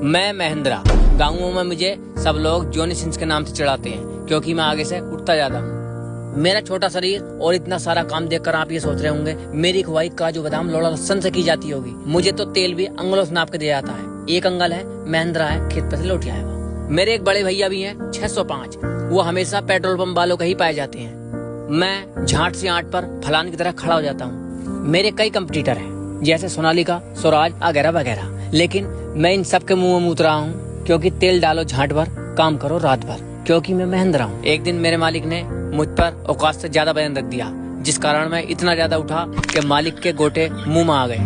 मैं महेंद्रा। गाँवों में मुझे सब लोग जॉनी सिंस के नाम से चिढ़ाते हैं क्योंकि मैं आगे से उठता ज्यादा हूँ। मेरा छोटा शरीर और इतना सारा काम देखकर आप ये सोच रहे होंगे मेरी खुवाई काजू बादाम लौड़ा लहसन से की जाती होगी। मुझे तो तेल भी अंगुलों से नाप के दिया जाता है। एक अंगल है, महेंद्रा है, खेत पे से लौट आया हुआ। मेरे एक बड़े भैया भी हैं 605। वो हमेशा पेट्रोल पंप वालों के ही पाए जाते हैं। मैं झाट से आट पर फलाने की तरह खड़ा हो जाता हूँ। मेरे कई कंपटीटर हैं जैसे सोनालिका, स्वराज वगैरह वगैरह, लेकिन मैं इन सब के मुंह में मूत रहा हूँ क्योंकि तेल डालो झाट भर, काम करो रात भर, क्योंकि मैं महेंद्रा हूँ। एक दिन मेरे मालिक ने मुझ पर औकात से ज्यादा वजन रख दिया, जिस कारण मैं इतना ज्यादा उठा कि मालिक के गोटे मुंह में आ गए।